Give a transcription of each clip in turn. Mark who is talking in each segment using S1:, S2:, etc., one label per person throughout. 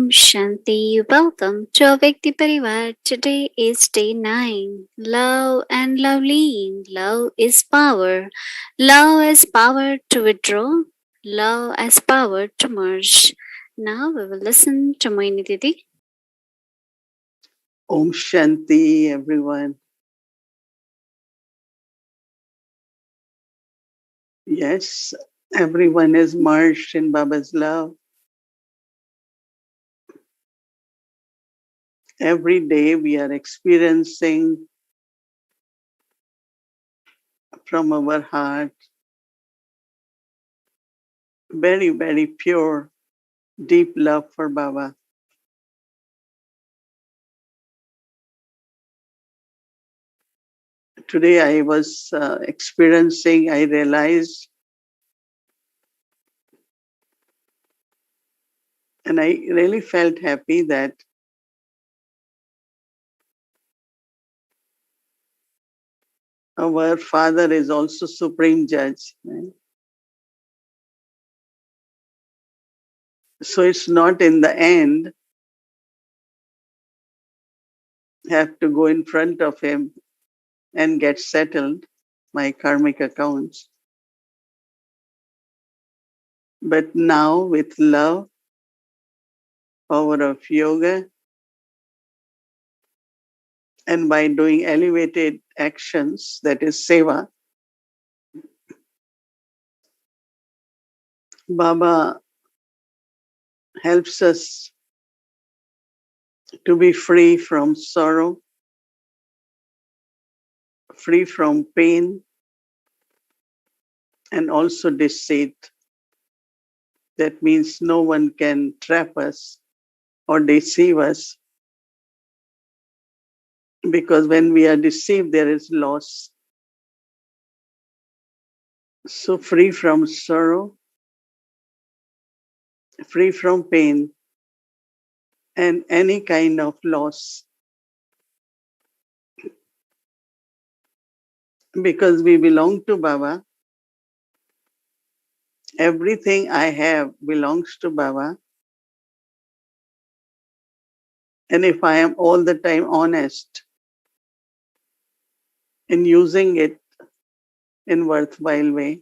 S1: Shanti. Welcome to Avekti Parivar. Today is day 9. Love and Loveleen. Love is power. Love as power to withdraw. Love as power to merge. Now we will listen to Mohini Didi.
S2: Om Shanti, everyone. Yes, everyone is merged in Baba's love. Every day we are experiencing from our heart very, very pure, deep love for Baba. Today I was experiencing, I realized, and I really felt happy that our Father is also Supreme Judge. Right? So it's not in the end have to go in front of Him and get settled, my karmic accounts. But now with love, power of yoga, and by doing elevated actions, that is seva, Baba helps us to be free from sorrow, free from pain, and also deceit. That means no one can trap us or deceive us, because when we are deceived, there is loss. So free from sorrow, free from pain, and any kind of loss, because we belong to Baba. Everything I have belongs to Baba. And if I am all the time honest in using it in worthwhile way,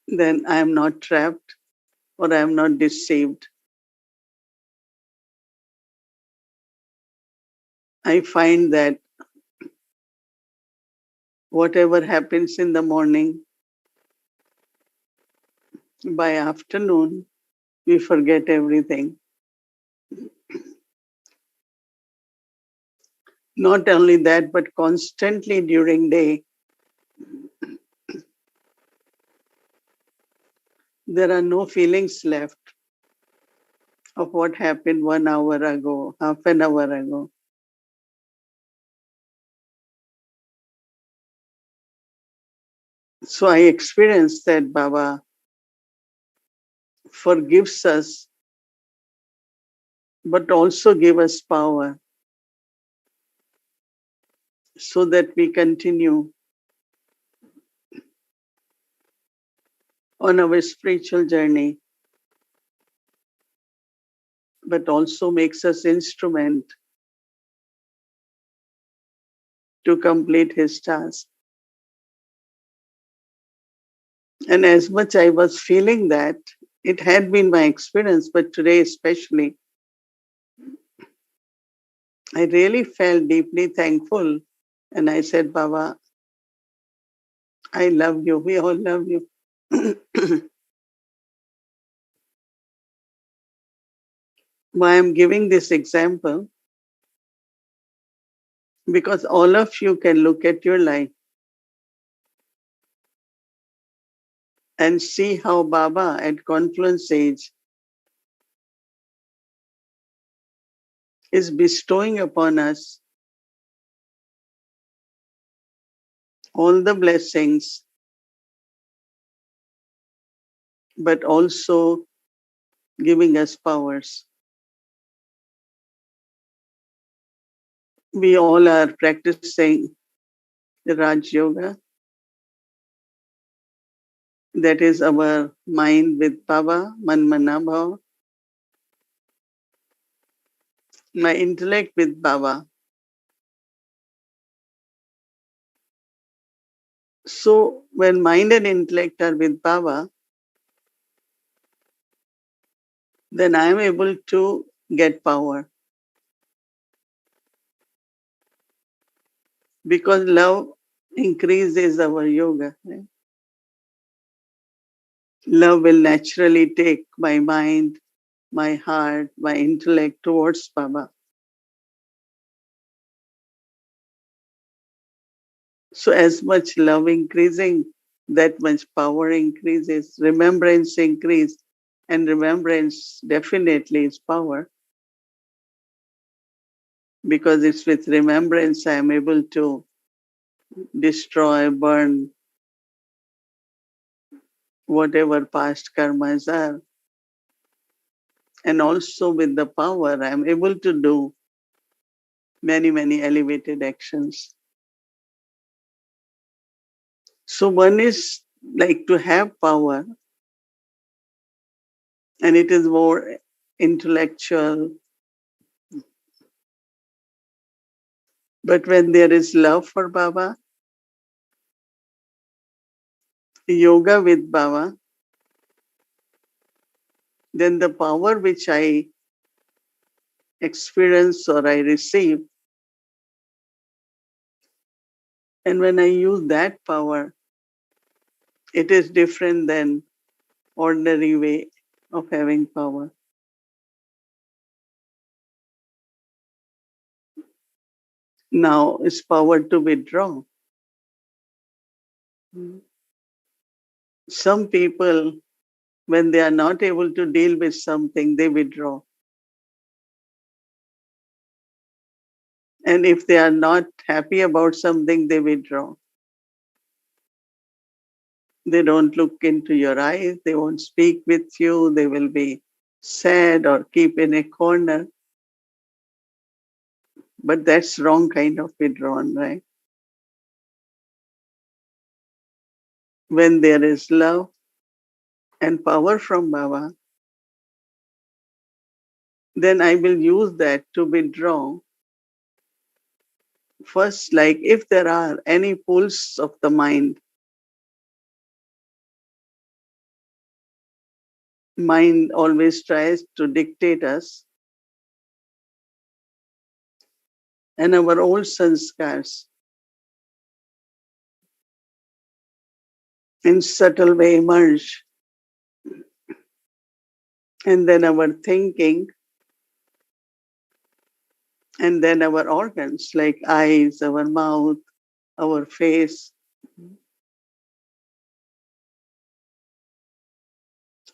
S2: then I am not trapped or I am not deceived. I find that whatever happens in the morning, by afternoon, we forget everything. Not only that, but constantly during day, there are no feelings left of what happened 1 hour ago, half an hour ago. So I experienced that Baba forgives us, but also give us power so that we continue on our spiritual journey, but also makes us instrument to complete his task. And as much I was feeling that, it had been my experience, but today especially, I really felt deeply thankful. And I said, Baba, I love you. We all love you. Why I'm giving this example? Because all of you can look at your life and see how Baba at Confluence Age is bestowing upon us all the blessings, but also giving us powers. We all are practicing the Raj Yoga, That is our mind with Baba, Manmana Bhava, my intellect with Baba. So when mind and intellect are with Baba, then I am able to get power because love increases our yoga. Right? Love will naturally take my mind, my heart, my intellect towards Baba. So as much love increasing, that much power increases, remembrance increase, and remembrance definitely is power because it's with remembrance I am able to destroy, burn whatever past karmas are. And also with the power, I am able to do many, many elevated actions. So one is like to have power, and it is more intellectual. But when there is love for Baba, yoga with Baba, then the power which I experience or I receive, and when I use that power, it is different than ordinary way of having power. Now is power to withdraw. Some people, when they are not able to deal with something, they withdraw. And if they are not happy about something, they withdraw. They don't look into your eyes, they won't speak with you, they will be sad or keep in a corner. But that's wrong kind of withdrawn, right? When there is love and power from Baba, then I will use that to withdraw. First, like if there are any pulls of the mind always tries to dictate us, and our old sanskars in subtle way emerge. And then our thinking, and then our organs like eyes, our mouth, our face,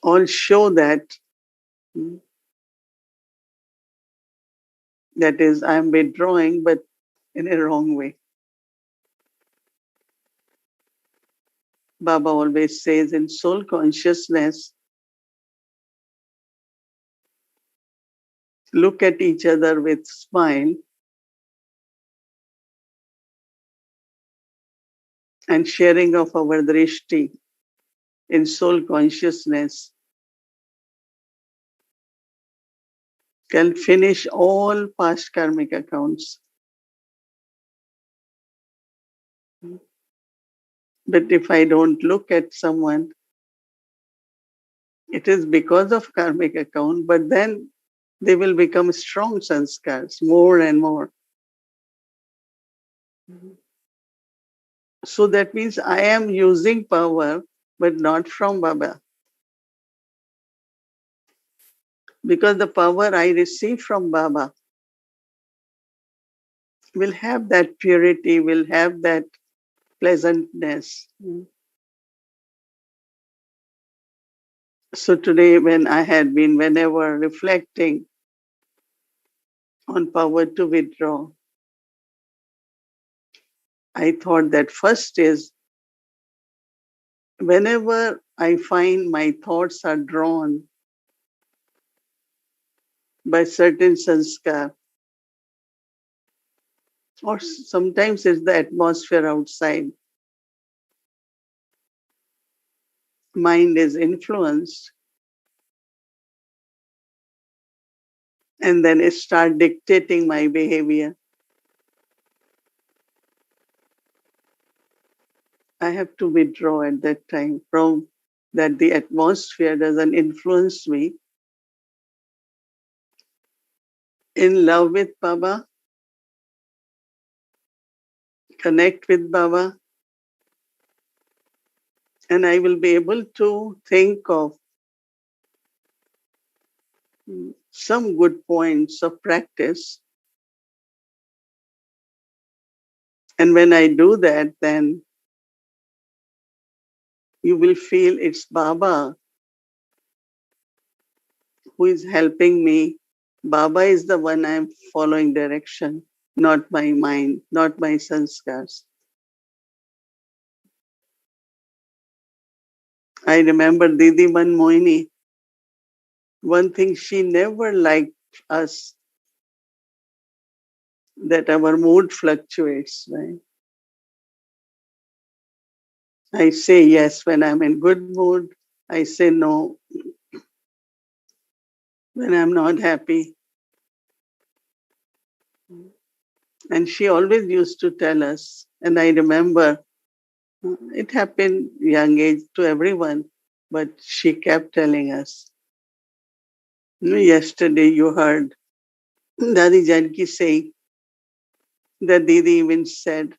S2: all show that that is, I'm withdrawing, but in a wrong way. Baba always says in soul consciousness, look at each other with smile and sharing of our drishti in soul consciousness can finish all past karmic accounts. But if I don't look at someone, it is because of karmic account, but then they will become strong sanskars more and more. So that means I am using power, but not from Baba. Because the power I receive from Baba will have that purity, will have that pleasantness. So today, when I had been, whenever reflecting on power to withdraw, I thought that first is whenever I find my thoughts are drawn by certain sanskar, or sometimes it's the atmosphere outside. mind is influenced, and then it start dictating my behavior. I have to withdraw at that time from that the atmosphere doesn't influence me. In love with Baba, connect with Baba, and I will be able to think of some good points of practice. And when I do that, then you will feel it's Baba who is helping me. Baba is the one I'm following direction, not my mind, not my sanskars. I remember Didi Mohini. One thing she never liked us, that our mood fluctuates, right? I say yes when I'm in good mood. I say no when I'm not happy. And she always used to tell us, and I remember it happened young age to everyone, but she kept telling us. Yesterday you heard Dadi Janki say that Didi even said,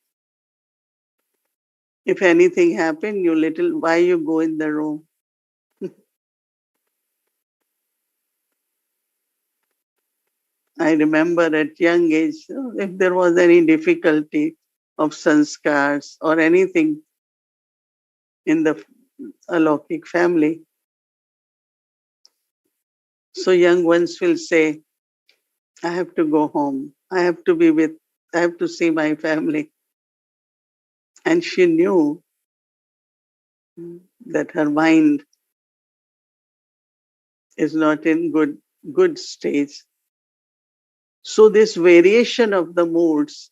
S2: if anything happened, you little, why you go in the room? I remember at young age, if there was any difficulty of sanskars or anything in the alaukic family, so young ones will say, I have to go home. I have to see my family. And she knew that her mind is not in good stage. So this variation of the moods,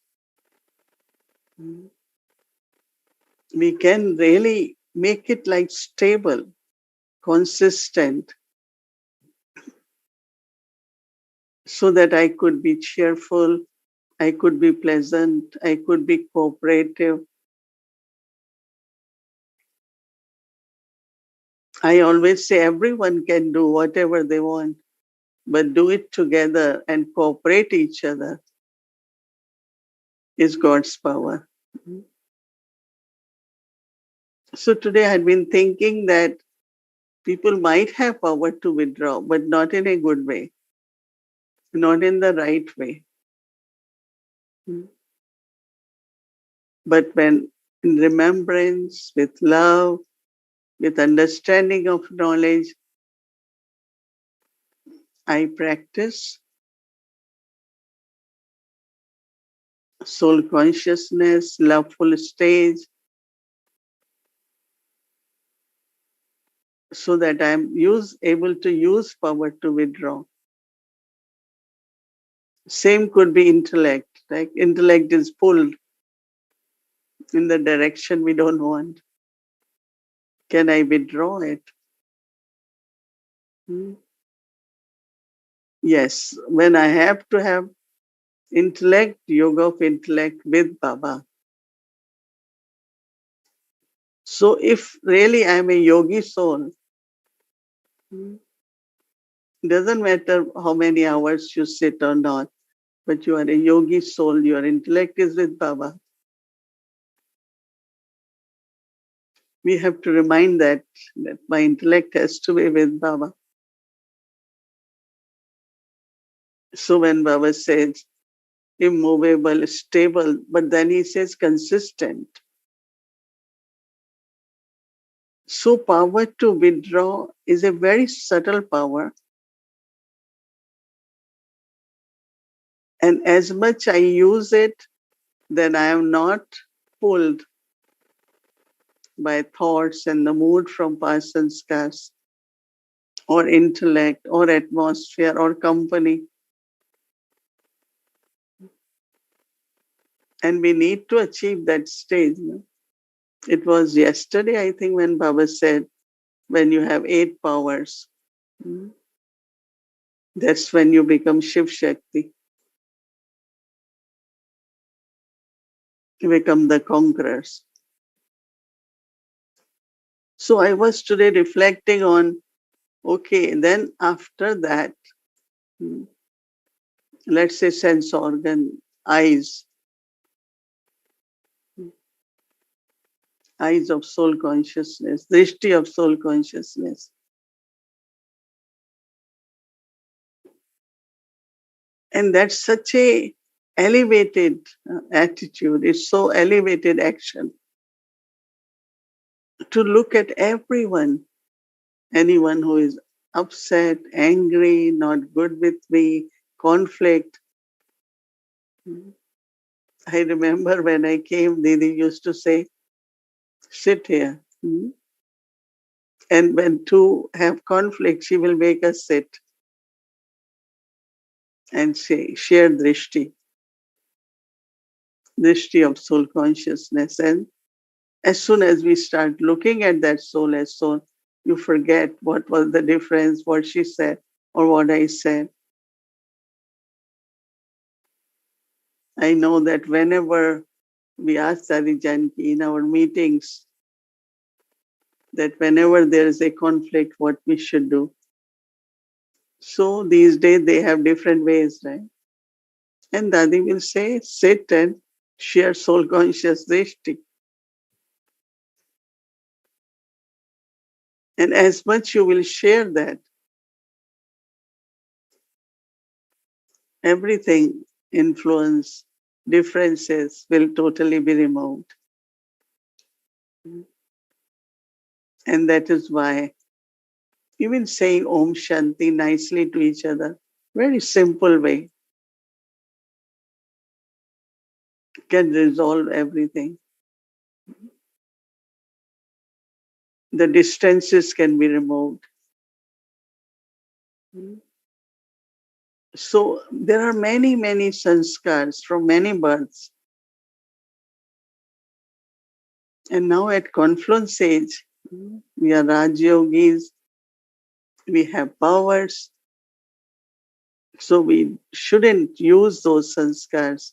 S2: we can really make it like stable, consistent, so that I could be cheerful, I could be pleasant, I could be cooperative. I always say everyone can do whatever they want, but do it together and cooperate each other is God's power. So today I had been thinking that people might have power to withdraw, but not in a good way, not in the right way. But when in remembrance, with love, with understanding of knowledge, I practice soul consciousness, loveful stage, so that I'm able to use power to withdraw. Same could be intellect. Like intellect is pulled in the direction we don't want. Can I withdraw it? Hmm. Yes, when I have to have intellect, yoga of intellect with Baba. So if really I'm a yogi soul, doesn't matter how many hours you sit or not, but you are a yogi soul, your intellect is with Baba. We have to remind that my intellect has to be with Baba. So when Baba says immovable, stable, but then he says consistent. So power to withdraw is a very subtle power. And as much I use it, then I am not pulled by thoughts and the mood from past sanskars or intellect or atmosphere or company. And we need to achieve that stage. No? It was yesterday, I think, when Baba said, when you have 8 powers. Mm. That's when you become Shiv Shakti. You become the conquerors. So I was today reflecting on, okay, then after that, mm, let's say sense organ, eyes, eyes of soul consciousness, drishti of soul consciousness. And that's such a elevated attitude. It's so elevated action to look at everyone, anyone who is upset, angry, not good with me, conflict. I remember when I came, Didi used to say, sit here. And when two have conflict, she will make us sit and say, share drishti, drishti of soul consciousness. And as soon as we start looking at that soul as soul, you forget what was the difference, what she said, or what I said. I know that whenever we ask Sadi Janki in our meetings, that whenever there is a conflict, what we should do. So these days they have different ways, right? And Dadi will say, sit and share soul conscious drishti. And as much you will share that, everything, influence, differences will totally be removed. And that is why even saying Om Shanti nicely to each other, very simple way, can resolve everything. The distances can be removed. So there are many, many sanskars from many births. And now at confluence age, we are Raj Yogis, we have powers. So we shouldn't use those sanskars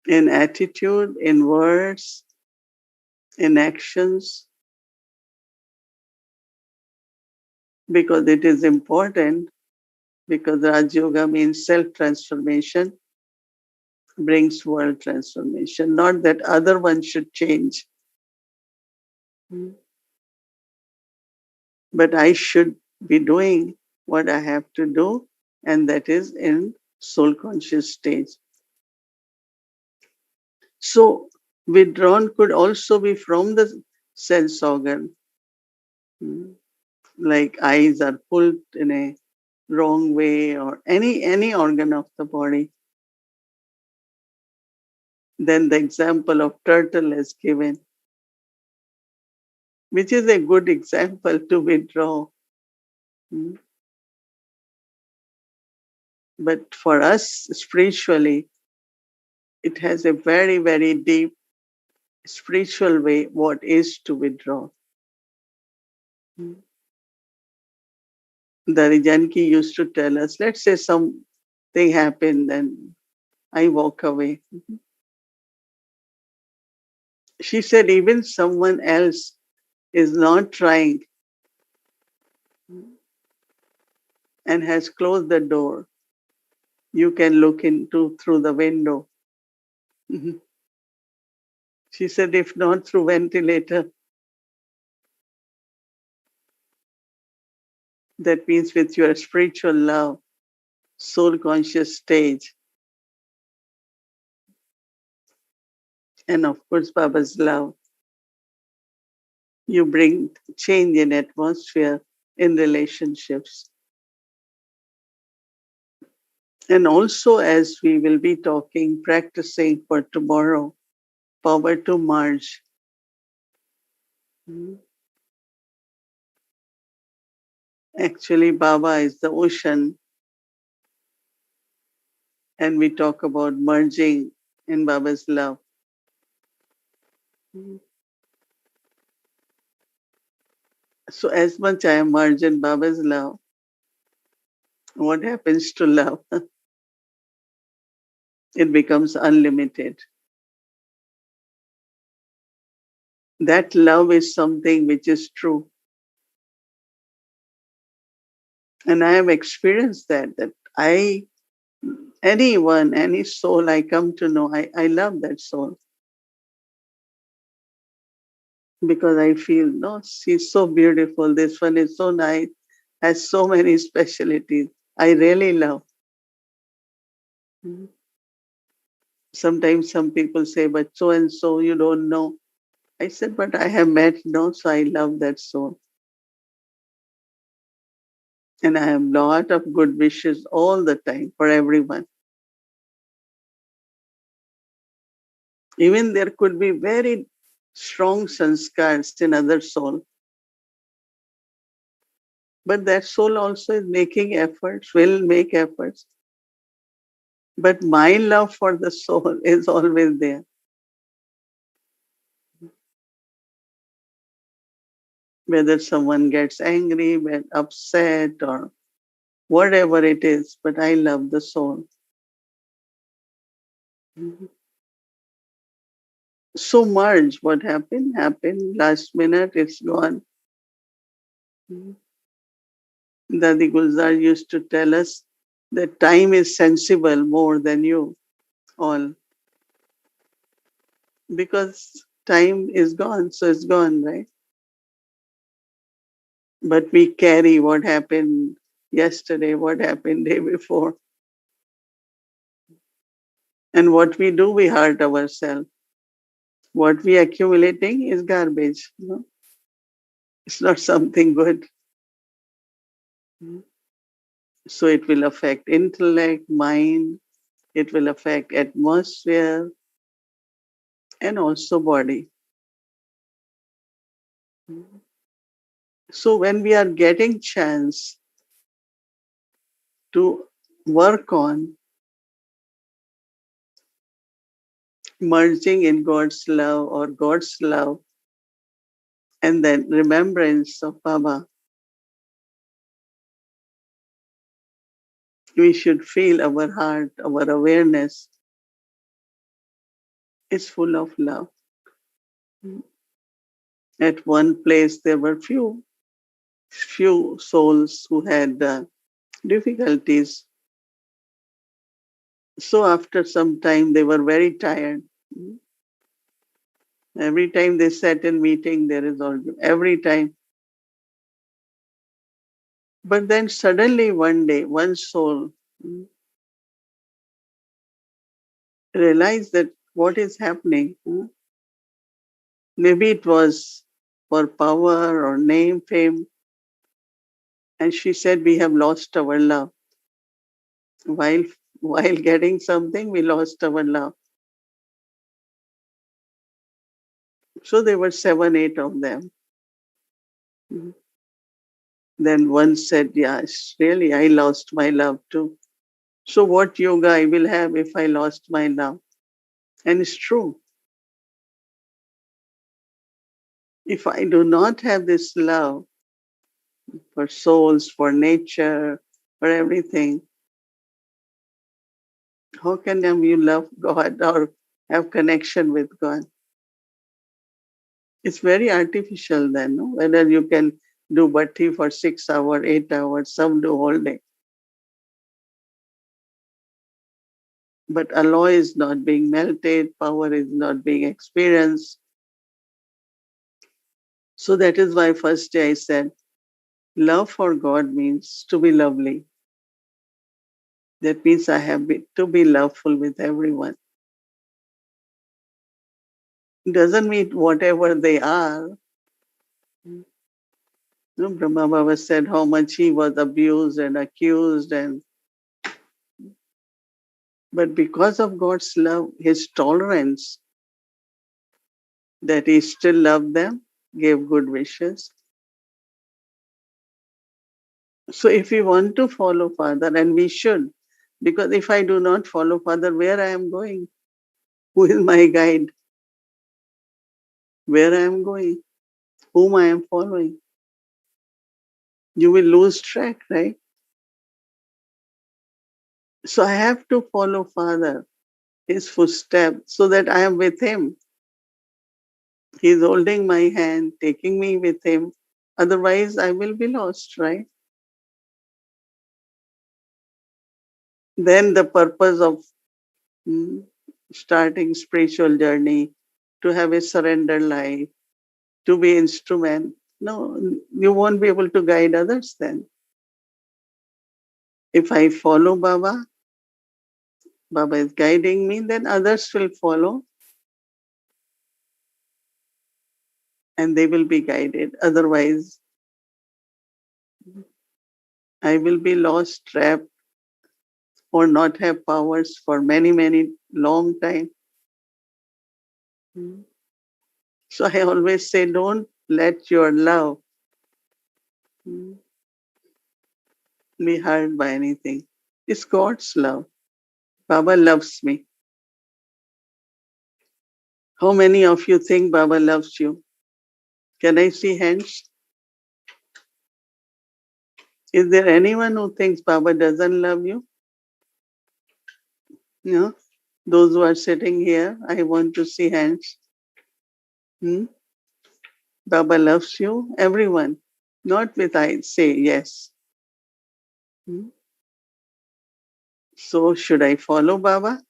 S2: in attitude, in words, in actions, because it is important, because Raj Yoga means self-transformation, brings world transformation, not that other one should change. But I should be doing what I have to do, and that is in soul conscious stage. So withdrawn could also be from the sense organ, like eyes are pulled in a wrong way, or any organ of the body. Then the example of turtle is given, which is a good example to withdraw. But for us spiritually, it has a very, very deep spiritual way what is to withdraw. The Rijanki used to tell us, let's say something happened and I walk away. She said, even someone else is not trying and has closed the door, you can look into through the window. She said, if not through ventilator, that means with your spiritual love, soul conscious stage, and of course Baba's love, you bring change in atmosphere, in relationships. And also, as we will be talking, practicing for tomorrow, power to merge. Actually, Baba is the ocean, and we talk about merging in Baba's love. So as much I am merged in Baba's love, what happens to love? It becomes unlimited. That love is something which is true. And I have experienced that anyone, any soul I come to know, I love that soul because I feel, no, she's so beautiful. This one is so nice, has so many specialties. I really love. Sometimes some people say, but so and so you don't know. I said, but I have met, no, so I love that soul. And I have lot of good wishes all the time for everyone. Even there could be very strong sanskars in other soul, but that soul also is making efforts, will make efforts. But my love for the soul is always there. Whether someone gets angry, upset, or whatever it is, but I love the soul. So merge, what happened. Last minute, it's gone. Dadi Gulzar used to tell us that time is sensible more than you all because time is gone, so it's gone, right? But we carry what happened yesterday, what happened day before, and what we do, we hurt ourselves. What we accumulating is garbage. It's not something good. So it will affect intellect, mind, it will affect atmosphere, and also body. So when we are getting chance to work on merging in God's love or God's love and then remembrance of Baba, we should feel our heart, our awareness is full of love. At one place, there were few souls who had difficulties. So after some time, they were very tired. Every time they sat in meeting, there is argument. Every time. But then suddenly one day, one soul realized that what is happening. Maybe it was for power or name, fame. And she said, we have lost our love. While while getting something, we lost our love. So there were 7, 8 of them. Then one said, yes, really, I lost my love too. So what yoga I will have if I lost my love? And it's true. If I do not have this love for souls, for nature, for everything, how can you love God or have connection with God? It's very artificial then, no? Whether you can do bhatti for 6 hours, 8 hours, some do whole day. But alloy is not being melted, power is not being experienced. So that is why first day I said, love for God means to be lovely. That means I have to be loveful with everyone. Doesn't mean whatever they are. Brahma Baba said how much he was abused and accused, but because of God's love, his tolerance, that he still loved them, gave good wishes. So if we want to follow Father, and we should, because if I do not follow Father, where I am going? Who is my guide? Where I am going? Whom I am following? You will lose track, right? So I have to follow Father, his footsteps, so that I am with him. He's holding my hand, taking me with him. Otherwise, I will be lost, right? Then the purpose of mm, starting spiritual journey, to have a surrender life, to be instrument. No, you won't be able to guide others then. If I follow Baba, Baba is guiding me, then others will follow and they will be guided. Otherwise, I will be lost, trapped, or not have powers for many, many long time. So I always say, don't let your love be hurt by anything. It's God's love. Baba loves me. How many of you think Baba loves you? Can I see hands? Is there anyone who thinks Baba doesn't love you? No? Those who are sitting here, I want to see hands. Hmm? Baba loves you, everyone. Not with I say yes. Hmm? So should I follow Baba?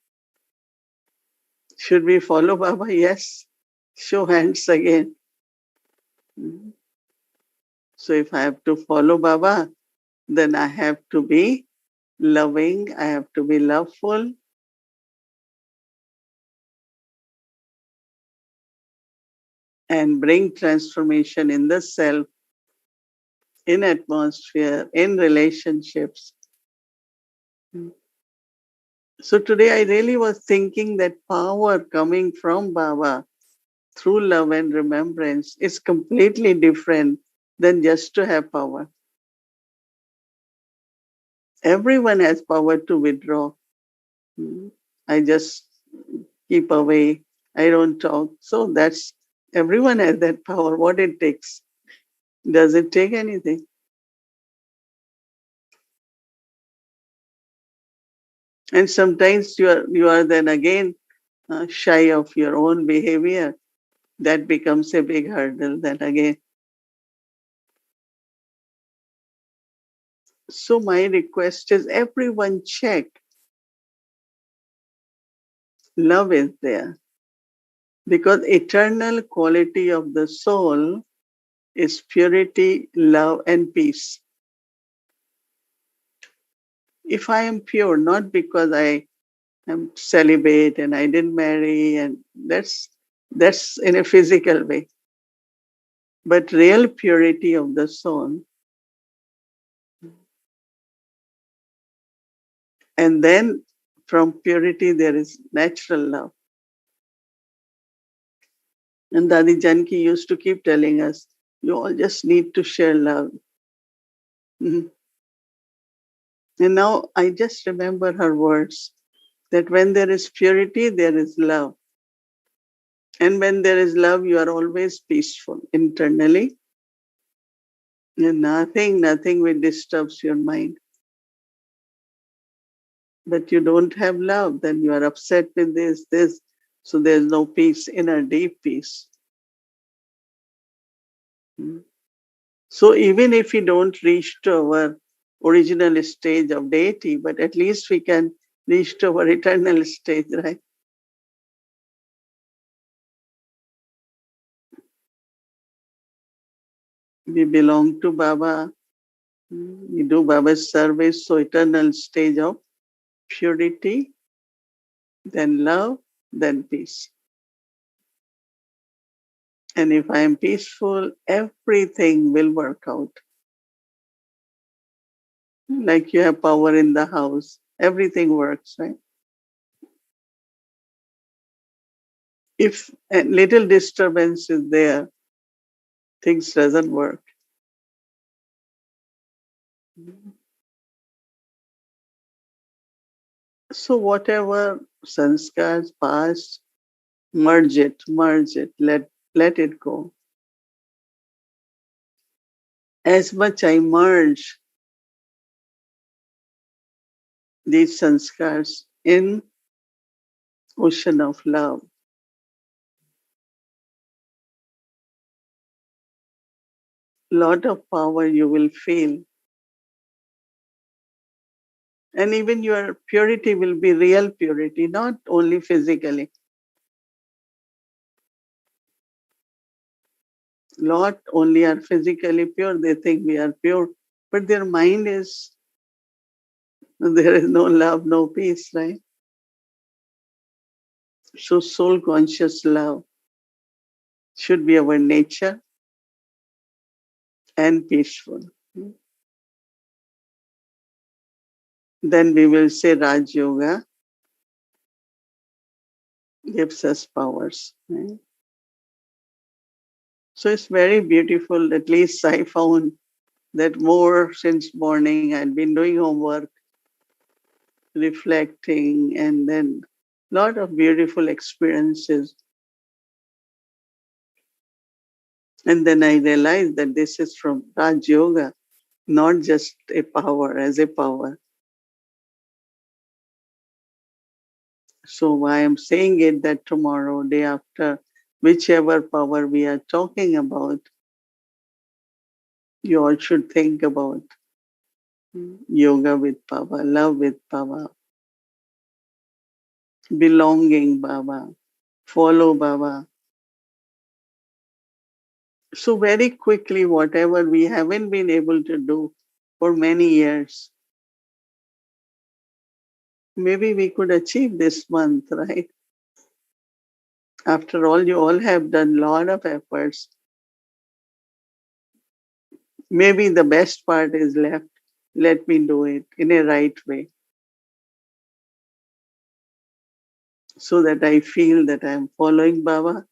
S2: Should we follow Baba? Yes. Show hands again. Hmm? So if I have to follow Baba, then I have to be loving, I have to be loveful, and bring transformation in the self, in atmosphere, in relationships. So today I really was thinking that power coming from Baba through love and remembrance is completely different than just to have power. Everyone has power to withdraw. Hmm. I just keep away. I don't talk. So that's everyone has that power. What it takes. Does it take anything? And sometimes you are then again shy of your own behavior. That becomes a big hurdle. Then again. So my request is everyone check. Love is there because eternal quality of the soul is purity, love, and peace. If I am pure, not because I am celibate and I didn't marry, and that's in a physical way, but real purity of the soul, and then from purity there is natural love. And Dadi Janki used to keep telling us, you all just need to share love. Mhm. And now I just remember her words that when there is purity, there is love. And when there is love, you are always peaceful internally. And nothing will disturbs your mind. But you don't have love, then you are upset with this. So there's no peace, inner deep peace. Mm. So even if we don't reach to our original stage of deity, but at least we can reach to our eternal stage, right? We belong to Baba. We do Baba's service, so eternal stage of purity, then love, then peace. And if I am peaceful, everything will work out. Like you have power in the house, everything works, right? If a little disturbance is there, things doesn't work. So whatever sanskars past, merge it, let it go. as much I merge these sanskars in ocean of love, lot of power you will feel. And even your purity will be real purity, not only physically. Lot only are physically pure, they think we are pure, but their mind is, there is no love, no peace, right? So soul conscious love should be our nature and peaceful. Then we will say Raj Yoga gives us powers. Right? So it's very beautiful. At least I found that more since morning. I'd been doing homework, reflecting, and then lot of beautiful experiences. And then I realized that this is from Raj Yoga, not just a power as a power. So I am saying it that tomorrow, day after, whichever power we are talking about, you all should think about yoga with power, love with power, belonging Baba, follow Baba. So very quickly, whatever we haven't been able to do for many years, maybe we could achieve this month, right? After all, you all have done a lot of efforts. Maybe the best part is left. Let me do it in a right way so that I feel that I'm following Baba.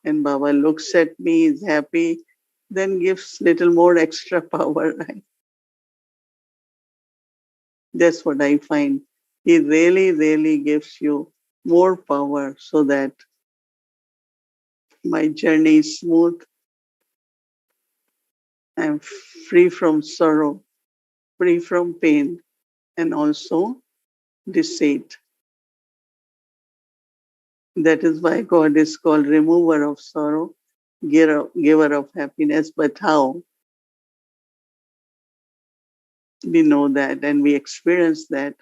S2: And Baba looks at me, is happy, then gives little more extra power. Right? That's what I find. He really, really gives you more power so that my journey is smooth. I'm free from sorrow, free from pain, and also deceit. That is why God is called remover of sorrow, giver of happiness. But how? We know that and we experience that.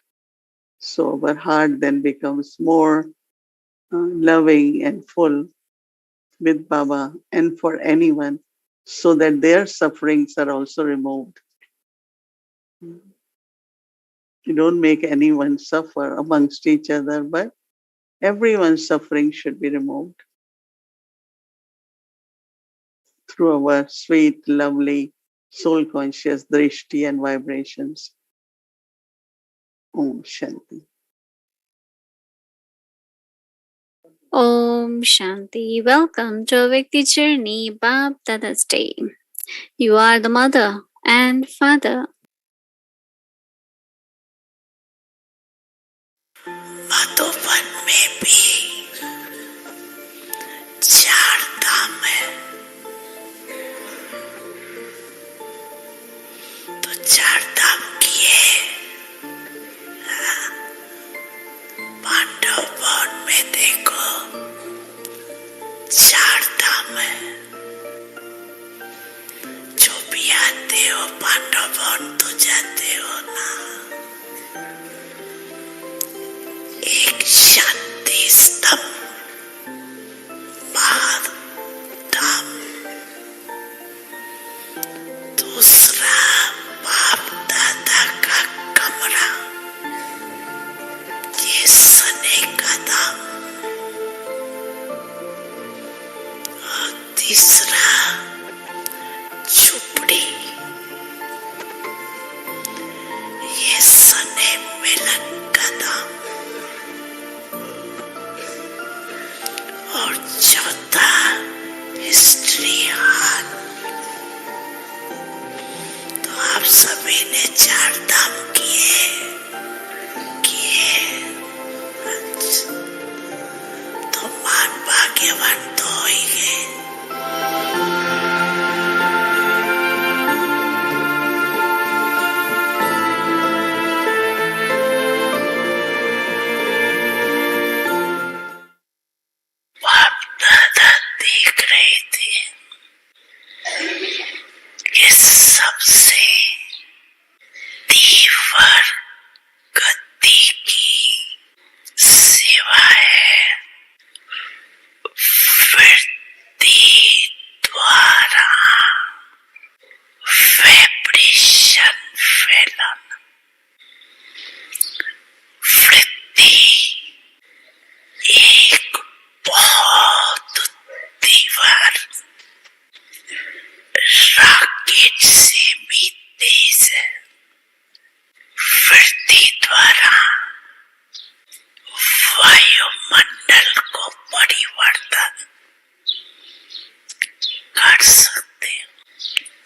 S2: So our heart then becomes more loving and full with Baba and for anyone so that their sufferings are also removed. You don't make anyone suffer amongst each other, but everyone's suffering should be removed through our sweet, lovely, soul conscious drishti and vibrations. Om Shanti.
S1: Om Shanti. Welcome to a Vikti Journey Bab Dada's Day. You are the mother and father.
S3: Madhuban में भी चार धाम है, तो चार धाम किए Pandav one में देखो चार धाम है, जो भी आते हो पांडव वन तो जाते हो ना, एक शांति स्तंभ बार धाम, दूसरा बाप दादा का कमरा, ये सने का धाम, और तीसरा झुपड़ी, ये सने मिलन का धाम, और चौथा हिस्ट्री हाल। तो आप सभी ने चार धाम किए। तो मान भाग्यवान तो हो ही गए। फैलन वृत्ति एक बहुत दीवार रॉकेट से भी तेज है। वृत्ति द्वारा वायुमंडल को परिवर्तन कर सकते हो।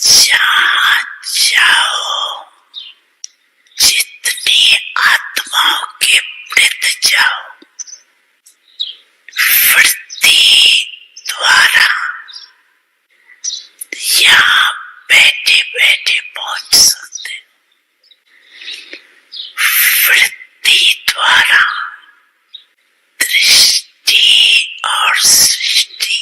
S3: जहाँ जाओ जितनी आत्माओं के वृत्त जाओ वृत्ति द्वारा यहाँ बैठे बैठे पहुंच सकते हो। वृत्ति द्वारा दृष्टि और सृष्टि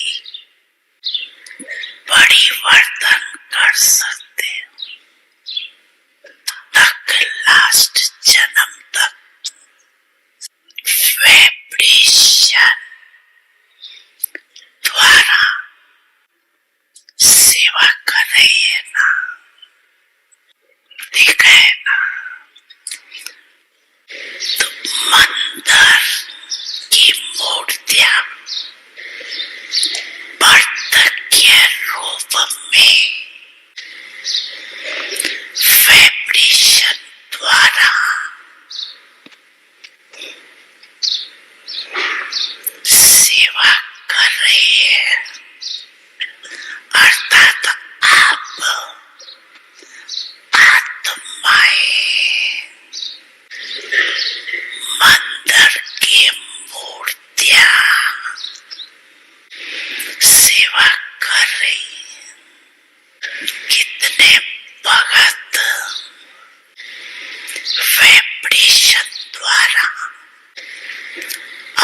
S3: परिवर्तन कर सकते हो। तक लास्ट जन्म तक वाइब्रेशन द्वारा सेवा कर रही है ना, देखा है ना। तो मंदिर की मूर्तियां के रूप में वाइब्रेशन द्वारा सेवा कर रही है। अर्थात आप आत्माएं मंदिर की मूर्तियां सेवा कर रही है। कितने भगत वाइब्रेशन द्वारा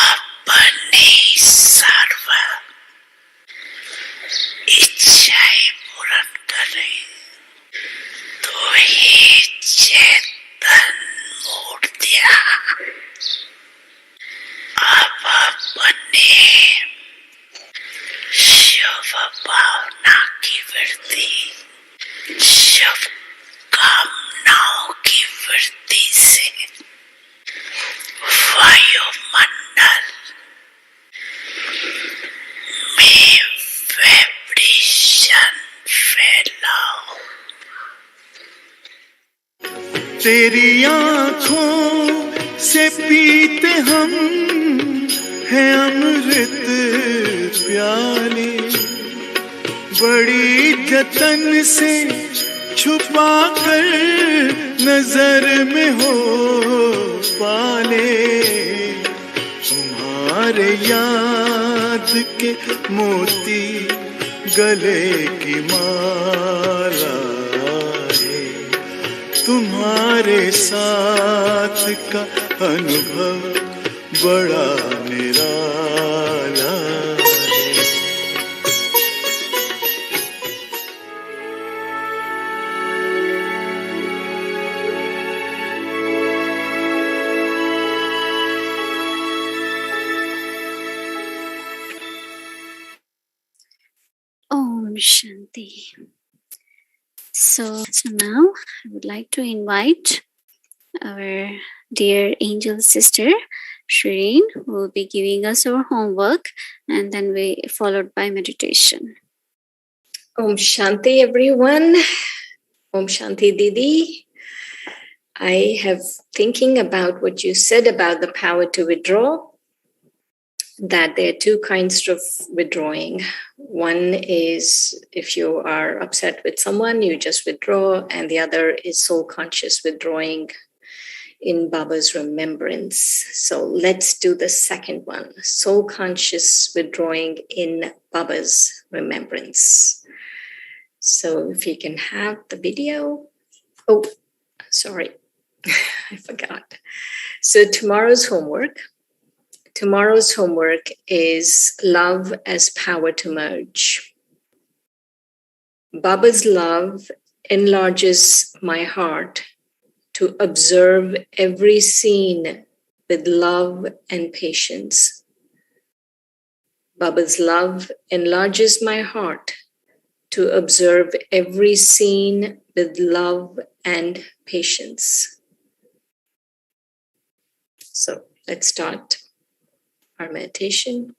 S3: अपनी सर्व इच्छाएं पूर्ण कर रही। तो हे चेतन मूर्तियां अब अपने शुभ भावना की वृद्धि शुभ कामनाओं की वृद्धि से वायुमंडल में वाइब्रेशन फैलाओ।
S4: तेरी आँखों से पीते हम हैं अमृत प्याले, बड़ी जतन से छुपा कर नजर में हो पाले। तुम्हारे याद के मोती गले की माला है, तुम्हारे साथ का अनुभव बड़ा निराला है।
S1: Om Shanti. So now I would like to invite our dear angel sister Shireen, who will be giving us our homework, and then we followed by meditation.
S5: Om Shanti, everyone. Om Shanti, Didi. I have thinking about what you said about the power to withdraw, that there are two kinds of withdrawing. One is if you are upset with someone, you just withdraw, and the other is soul conscious withdrawing in Baba's remembrance. So let's do the second one, soul conscious withdrawing in Baba's remembrance. So if you can have the video. Oh, sorry, I forgot. So tomorrow's homework is love as power to merge. Baba's love enlarges my heart to observe every scene with love and patience. Baba's love enlarges my heart to observe every scene with love and patience. So let's start our meditation.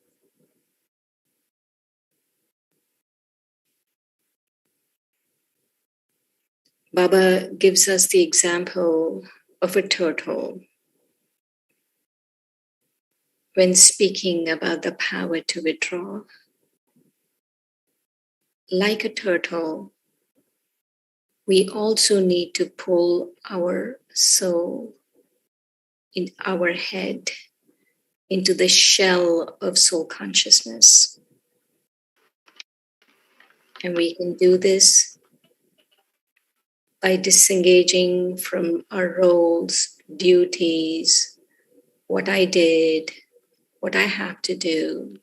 S5: Baba gives us the example of a turtle when speaking about the power to withdraw. Like a turtle, we also need to pull our soul in our head into the shell of soul consciousness. And we can do this by disengaging from our roles, duties, what I did, what I have to do.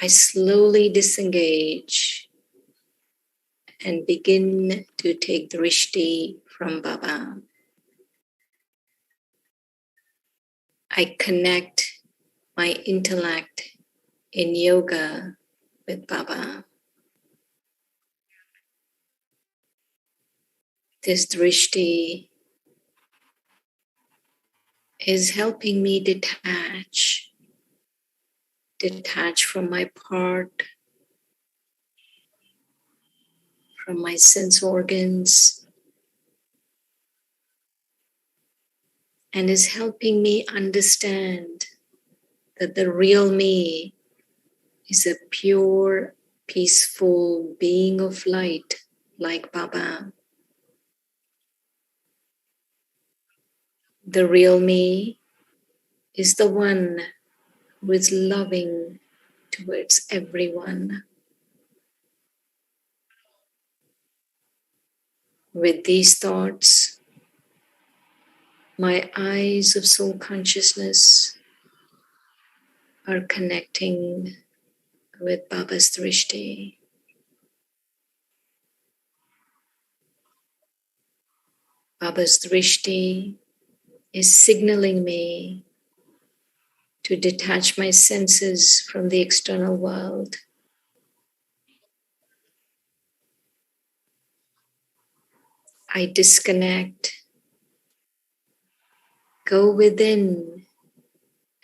S5: I slowly disengage and begin to take drishti from Baba. I connect my intellect in yoga with Baba. This drishti is helping me detach from my part, from my sense organs, and is helping me understand that the real me is a pure, peaceful being of light like Baba. The real me is the one who is loving towards everyone. With these thoughts, my eyes of soul consciousness are connecting with Baba's drishti. Baba's drishti is signaling me to detach my senses from the external world. I disconnect, go within,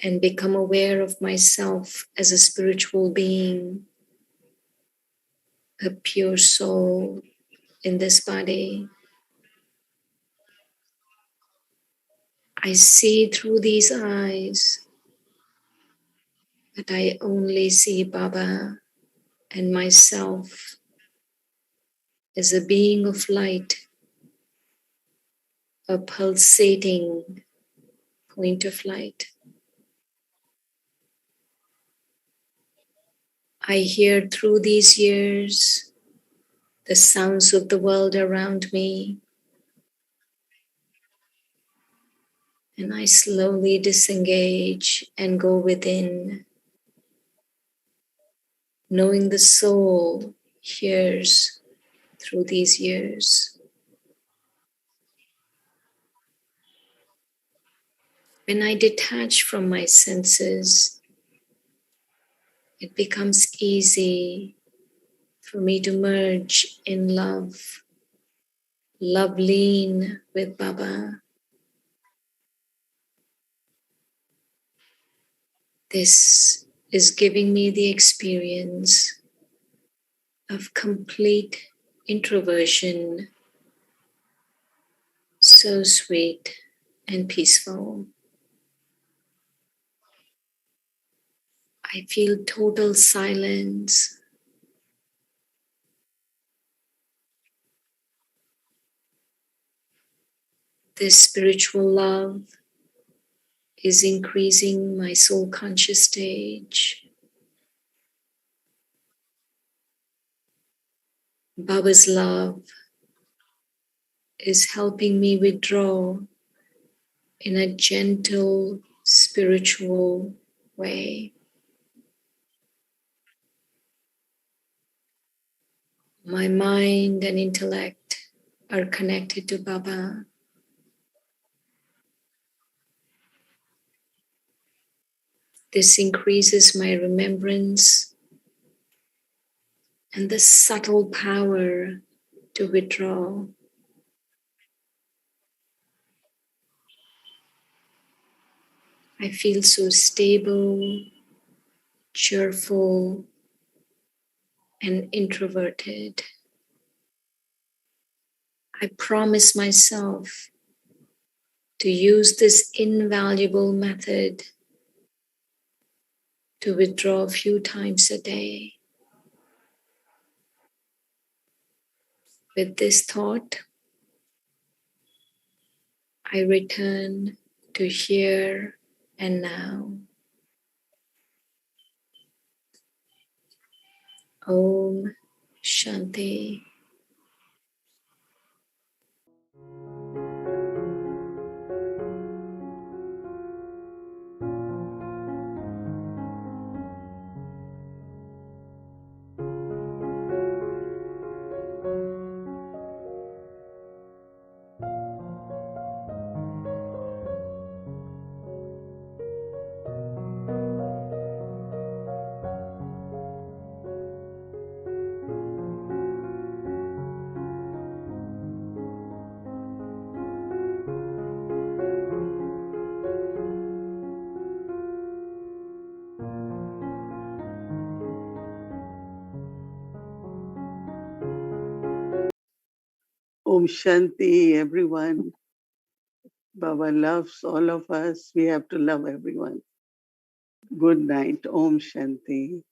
S5: and become aware of myself as a spiritual being, a pure soul in this body. I see through these eyes, but I only see Baba and myself as a being of light, a pulsating point of light. I hear through these years the sounds of the world around me, and I slowly disengage and go within, knowing the soul hears through these years. When I detach from my senses, it becomes easy for me to merge in love, Loveleen with Baba. This is giving me the experience of complete introversion, so sweet and peaceful. I feel total silence. This spiritual love is increasing my soul conscious stage. Baba's love is helping me withdraw in a gentle, spiritual way. My mind and intellect are connected to Baba. This increases my remembrance and the subtle power to withdraw. I feel so stable, cheerful, and introverted. I promise myself to use this invaluable method to withdraw a few times a day. With this thought, I return to here and now. Om Shanti.
S2: Om Shanti, everyone. Baba loves all of us. We have to love everyone. Good night. Om Shanti.